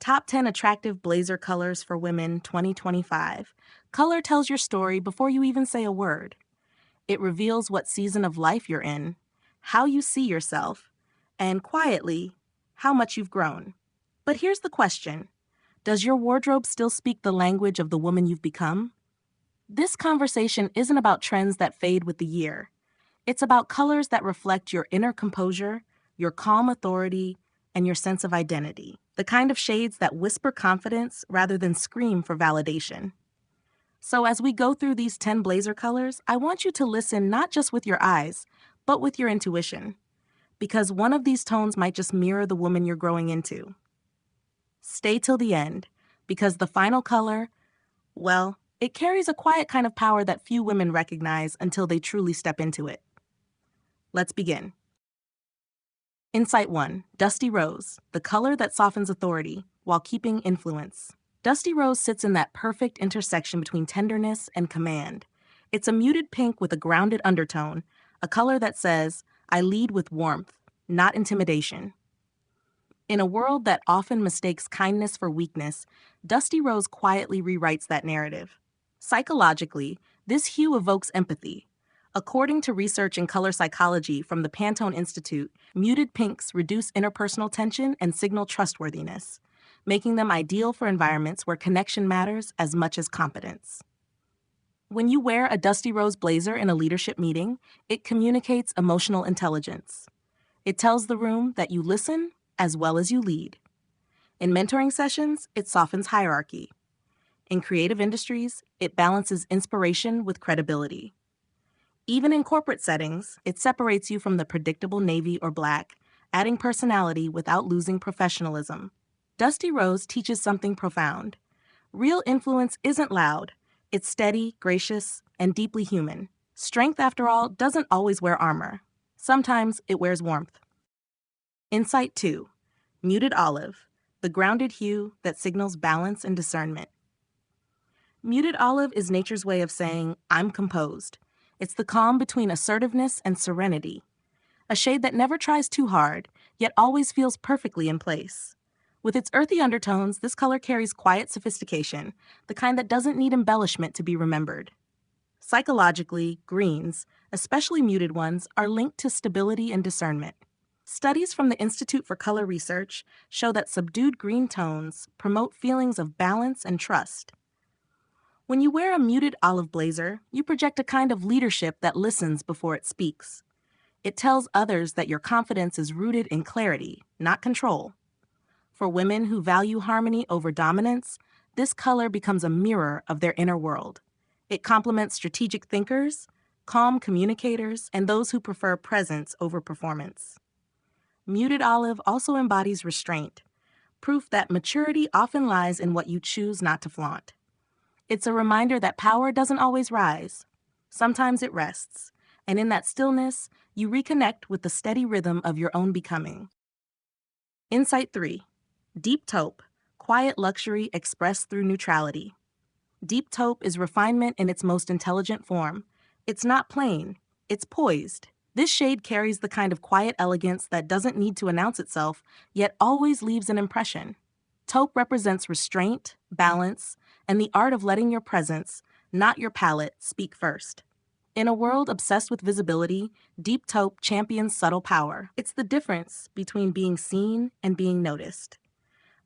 Top 10 Attractive Blazer Colors for Women 2025. Color tells your story before you even say a word. It reveals what season of life you're in, how you see yourself, and quietly, how much you've grown. But here's the question: does your wardrobe still speak the language of the woman you've become? This conversation isn't about trends that fade with the year. It's about colors that reflect your inner composure, your calm authority, and your sense of identity. The kind of shades that whisper confidence rather than scream for validation. So, as we go through these 10 blazer colors, I want you to listen not just with your eyes, but with your intuition. Because one of these tones might just mirror the woman you're growing into. Stay till the end, because the final color, well, it carries a quiet kind of power that few women recognize until they truly step into it. Let's begin. Insight 1. Dusty Rose, the color that softens authority while keeping influence. Dusty Rose sits in that perfect intersection between tenderness and command. It's a muted pink with a grounded undertone, a color that says, I lead with warmth, not intimidation. In a world that often mistakes kindness for weakness, Dusty Rose quietly rewrites that narrative. Psychologically, this hue evokes empathy. According to research in color psychology from the Pantone Institute, muted pinks reduce interpersonal tension and signal trustworthiness, making them ideal for environments where connection matters as much as competence. When you wear a Dusty Rose blazer in a leadership meeting, it communicates emotional intelligence. It tells the room that you listen as well as you lead. In mentoring sessions, it softens hierarchy. In creative industries, it balances inspiration with credibility. Even in corporate settings, it separates you from the predictable navy or black, adding personality without losing professionalism. Dusty Rose teaches something profound. Real influence isn't loud. It's steady, gracious, and deeply human. Strength, after all, doesn't always wear armor. Sometimes it wears warmth. Insight 2. Muted Olive, the grounded hue that signals balance and discernment. Muted olive is nature's way of saying, I'm composed. It's the calm between assertiveness and serenity. A shade that never tries too hard, yet always feels perfectly in place. With its earthy undertones, this color carries quiet sophistication, the kind that doesn't need embellishment to be remembered. Psychologically, greens, especially muted ones, are linked to stability and discernment. Studies from the Institute for Color Research show that subdued green tones promote feelings of balance and trust. When you wear a muted olive blazer, you project a kind of leadership that listens before it speaks. It tells others that your confidence is rooted in clarity, not control. For women who value harmony over dominance, this color becomes a mirror of their inner world. It complements strategic thinkers, calm communicators, and those who prefer presence over performance. Muted olive also embodies restraint, proof that maturity often lies in what you choose not to flaunt. It's a reminder that power doesn't always rise. Sometimes it rests, and in that stillness, you reconnect with the steady rhythm of your own becoming. Insight 3. Deep taupe, quiet luxury expressed through neutrality. Deep taupe is refinement in its most intelligent form. It's not plain, it's poised. This shade carries the kind of quiet elegance that doesn't need to announce itself, yet always leaves an impression. Taupe represents restraint, balance, and the art of letting your presence, not your palette, speak first. In a world obsessed with visibility, deep taupe champions subtle power. It's the difference between being seen and being noticed.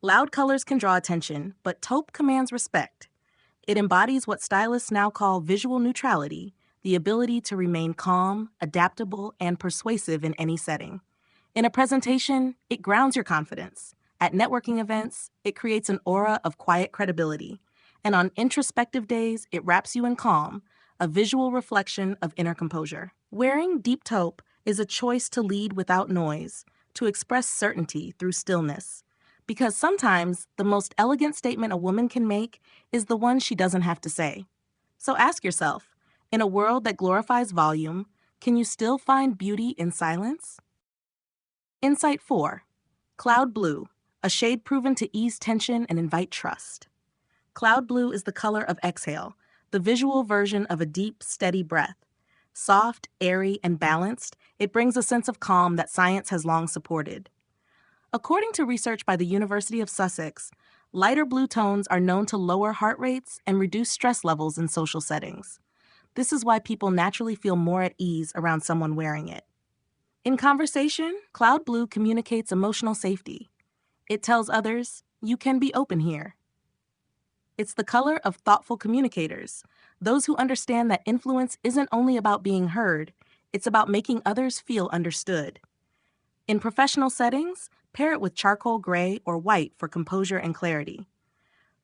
Loud colors can draw attention, but taupe commands respect. It embodies what stylists now call visual neutrality, the ability to remain calm, adaptable, and persuasive in any setting. In a presentation, it grounds your confidence. At networking events, it creates an aura of quiet credibility. And on introspective days, it wraps you in calm, a visual reflection of inner composure. Wearing deep taupe is a choice to lead without noise, to express certainty through stillness. Because sometimes the most elegant statement a woman can make is the one she doesn't have to say. So ask yourself, in a world that glorifies volume, can you still find beauty in silence? Insight 4. Cloud Blue, a shade proven to ease tension and invite trust. Cloud blue is the color of exhale, the visual version of a deep, steady breath. Soft, airy, and balanced, it brings a sense of calm that science has long supported. According to research by the University of Sussex, Lighter blue tones are known to lower heart rates and reduce stress levels in social settings. This is why people naturally feel more at ease around someone wearing it. In conversation, cloud blue communicates emotional safety. It tells others, you can be open here. It's the color of thoughtful communicators, those who understand that influence isn't only about being heard, it's about making others feel understood. In professional settings, pair it with charcoal gray or white for composure and clarity.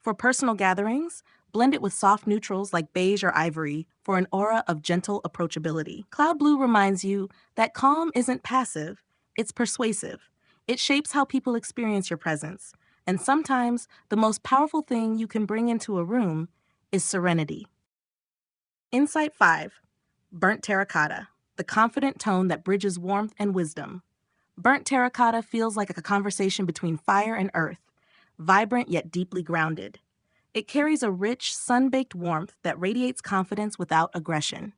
For personal gatherings, blend it with soft neutrals like beige or ivory for an aura of gentle approachability. Cloud blue reminds you that calm isn't passive, it's persuasive. It shapes how people experience your presence. And sometimes, the most powerful thing you can bring into a room is serenity. Insight 5. Burnt terracotta, the confident tone that bridges warmth and wisdom. Burnt terracotta feels like a conversation between fire and earth, vibrant yet deeply grounded. It carries a rich, sun-baked warmth that radiates confidence without aggression.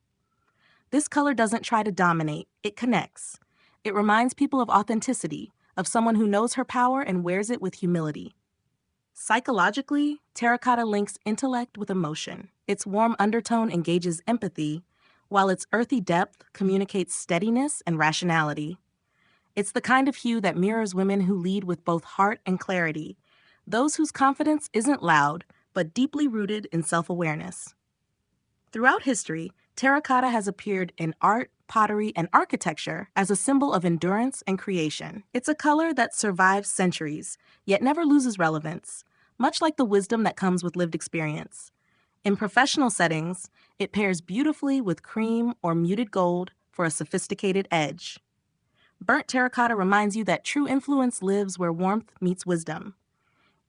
This color doesn't try to dominate, it connects. It reminds people of authenticity, of someone who knows her power and wears it with humility. Psychologically, terracotta links intellect with emotion. Its warm undertone engages empathy, while its earthy depth communicates steadiness and rationality. It's the kind of hue that mirrors women who lead with both heart and clarity, those whose confidence isn't loud, but deeply rooted in self-awareness. Throughout history, terracotta has appeared in art, pottery, and architecture as a symbol of endurance and creation. It's a color that survives centuries, yet never loses relevance, much like the wisdom that comes with lived experience. In professional settings, it pairs beautifully with cream or muted gold for a sophisticated edge. Burnt terracotta reminds you that true influence lives where warmth meets wisdom.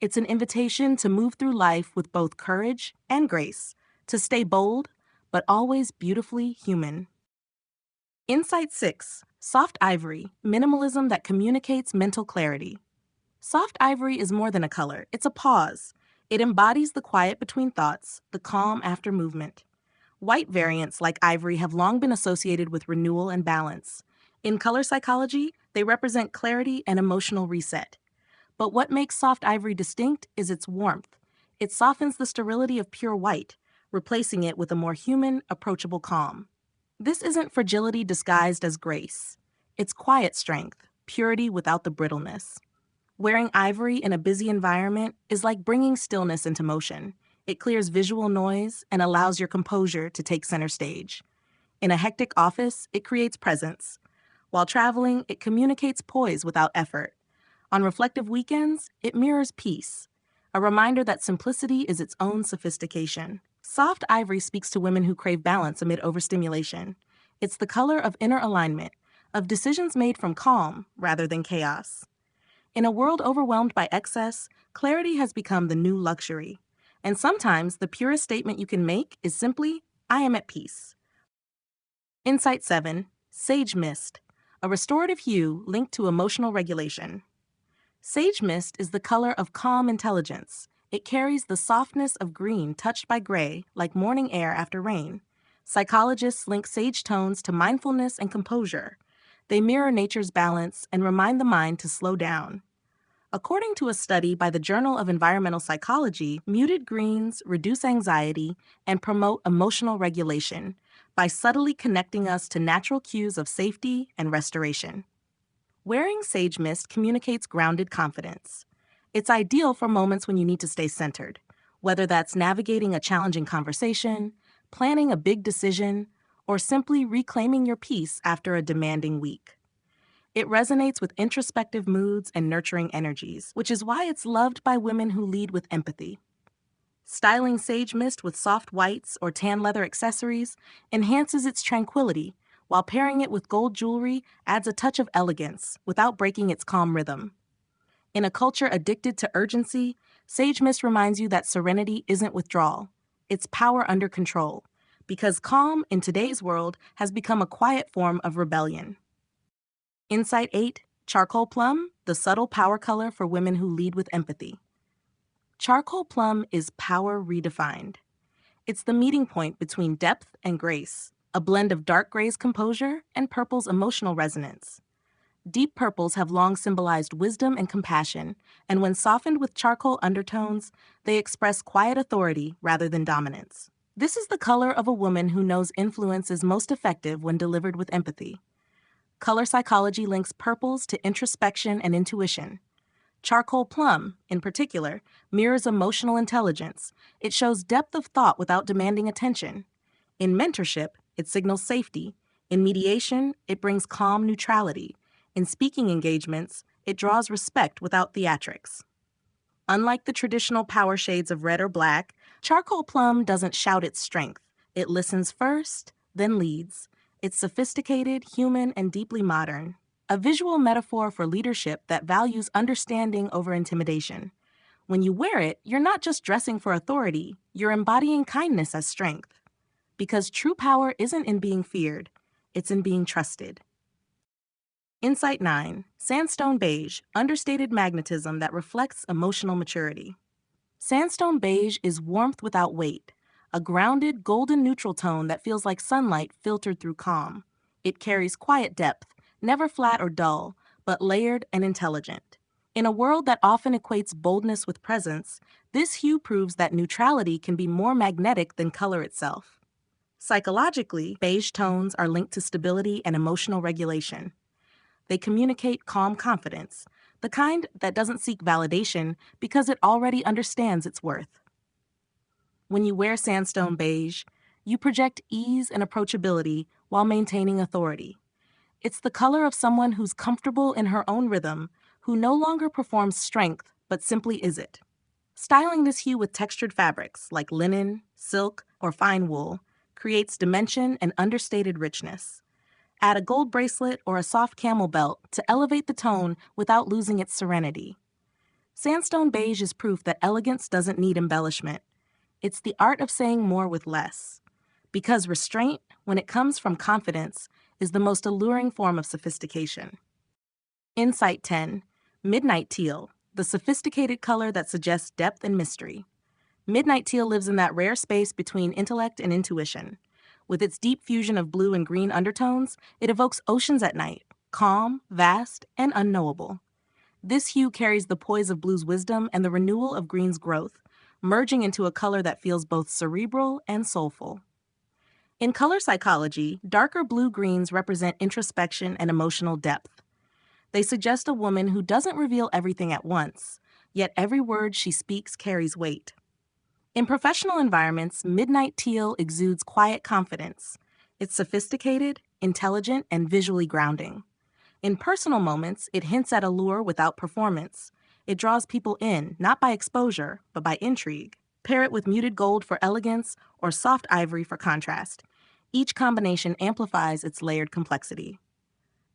It's an invitation to move through life with both courage and grace, to stay bold, but always beautifully human. Insight 6. Soft ivory, minimalism that communicates mental clarity. Soft ivory is more than a color, it's a pause. It embodies the quiet between thoughts, the calm after movement. White variants like ivory have long been associated with renewal and balance. In color psychology, they represent clarity and emotional reset. But what makes soft ivory distinct is its warmth. It softens the sterility of pure white, replacing it with a more human, approachable calm. This isn't fragility disguised as grace. It's quiet strength, purity without the brittleness. Wearing ivory in a busy environment is like bringing stillness into motion. It clears visual noise and allows your composure to take center stage. In a hectic office, it creates presence. While traveling, it communicates poise without effort. On reflective weekends, it mirrors peace, a reminder that simplicity is its own sophistication. Soft ivory speaks to women who crave balance amid overstimulation. It's the color of inner alignment, of decisions made from calm rather than chaos. In a world overwhelmed by excess, clarity has become the new luxury. And sometimes the purest statement you can make is simply, I am at peace. Insight 7. Sage Mist, a restorative hue linked to emotional regulation. Sage mist is the color of calm intelligence. It carries the softness of green touched by gray, like morning air after rain. Psychologists link sage tones to mindfulness and composure. They mirror nature's balance and remind the mind to slow down. According to a study by the Journal of Environmental Psychology, muted greens reduce anxiety and promote emotional regulation by subtly connecting us to natural cues of safety and restoration. Wearing sage mist communicates grounded confidence. It's ideal for moments when you need to stay centered, whether that's navigating a challenging conversation, planning a big decision, or simply reclaiming your peace after a demanding week. It resonates with introspective moods and nurturing energies, which is why it's loved by women who lead with empathy. Styling sage mist with soft whites or tan leather accessories enhances its tranquility, while pairing it with gold jewelry adds a touch of elegance without breaking its calm rhythm. In a culture addicted to urgency, sage mist reminds you that serenity isn't withdrawal, it's power under control, because calm in today's world has become a quiet form of rebellion. Insight 8. Charcoal Plum, the subtle power color for women who lead with empathy. Charcoal plum is power redefined. It's the meeting point between depth and grace, a blend of dark gray's composure and purple's emotional resonance. Deep purples have long symbolized wisdom and compassion, and when softened with charcoal undertones, they express quiet authority rather than dominance. This is the color of a woman who knows influence is most effective when delivered with empathy. Color psychology links purples to introspection and intuition. Charcoal plum, in particular, mirrors emotional intelligence. It shows depth of thought without demanding attention. In mentorship, it signals safety. In mediation, it brings calm neutrality. In speaking engagements, it draws respect without theatrics. Unlike the traditional power shades of red or black, charcoal plum doesn't shout its strength. It listens first, then leads. It's sophisticated, human, and deeply modern. A visual metaphor for leadership that values understanding over intimidation. When you wear it, you're not just dressing for authority, you're embodying kindness as strength. Because true power isn't in being feared, it's in being trusted. Insight 9. Sandstone beige, understated magnetism that reflects emotional maturity. Sandstone beige is warmth without weight, a grounded, golden neutral tone that feels like sunlight filtered through calm. It carries quiet depth, never flat or dull, but layered and intelligent. In a world that often equates boldness with presence, this hue proves that neutrality can be more magnetic than color itself. Psychologically, beige tones are linked to stability and emotional regulation. They communicate calm confidence, the kind that doesn't seek validation because it already understands its worth. When you wear sandstone beige, you project ease and approachability while maintaining authority. It's the color of someone who's comfortable in her own rhythm, who no longer performs strength, but simply is it. Styling this hue with textured fabrics like linen, silk, or fine wool creates dimension and understated richness. Add a gold bracelet or a soft camel belt to elevate the tone without losing its serenity. Sandstone beige is proof that elegance doesn't need embellishment. It's the art of saying more with less. Because restraint, when it comes from confidence, is the most alluring form of sophistication. Insight 10. Midnight teal, the sophisticated color that suggests depth and mystery. Midnight teal lives in that rare space between intellect and intuition. With its deep fusion of blue and green undertones, it evokes oceans at night, calm, vast, and unknowable. This hue carries the poise of blue's wisdom and the renewal of green's growth, merging into a color that feels both cerebral and soulful. In color psychology, darker blue-greens represent introspection and emotional depth. They suggest a woman who doesn't reveal everything at once, yet every word she speaks carries weight. In professional environments, midnight teal exudes quiet confidence. It's sophisticated, intelligent, and visually grounding. In personal moments, it hints at allure without performance. It draws people in, not by exposure, but by intrigue. Pair it with muted gold for elegance or soft ivory for contrast. Each combination amplifies its layered complexity.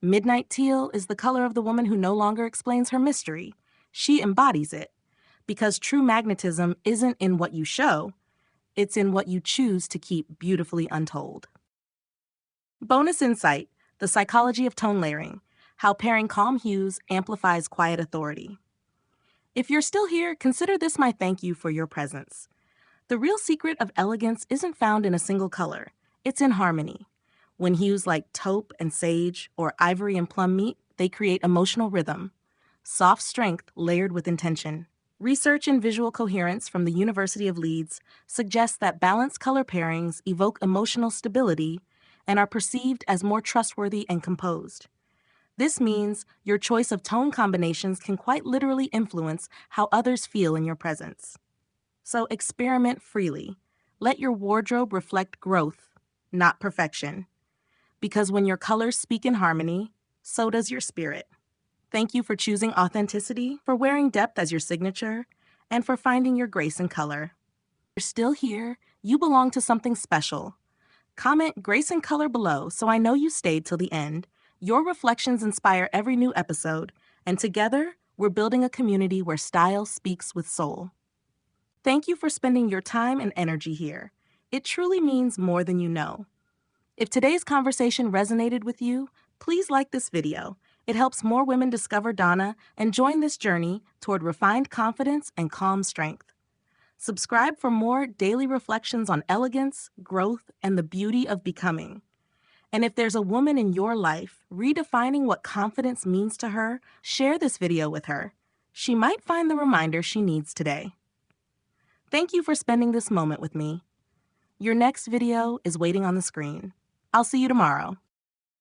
Midnight teal is the color of the woman who no longer explains her mystery. She embodies it. Because true magnetism isn't in what you show, it's in what you choose to keep beautifully untold. Bonus insight, the psychology of tone layering, how pairing calm hues amplifies quiet authority. If you're still here, consider this my thank you for your presence. The real secret of elegance isn't found in a single color, it's in harmony. When hues like taupe and sage or ivory and plum meet, they create emotional rhythm, soft strength layered with intention. Research in visual coherence from the University of Leeds suggests that balanced color pairings evoke emotional stability and are perceived as more trustworthy and composed. This means your choice of tone combinations can quite literally influence how others feel in your presence. So experiment freely. Let your wardrobe reflect growth, not perfection. Because when your colors speak in harmony, so does your spirit. Thank you for choosing authenticity, for wearing depth as your signature, and for finding your grace in color. If you're still here, you belong to something special. Comment grace in color below so I know you stayed till the end. Your reflections inspire every new episode, and together, we're building a community where style speaks with soul. Thank you for spending your time and energy here. It truly means more than you know. If today's conversation resonated with you, please like this video. It helps more women discover Donna and join this journey toward refined confidence and calm strength. Subscribe for more daily reflections on elegance, growth, and the beauty of becoming. And if there's a woman in your life redefining what confidence means to her, share this video with her. She might find the reminder she needs today. Thank you for spending this moment with me. Your next video is waiting on the screen. I'll see you tomorrow.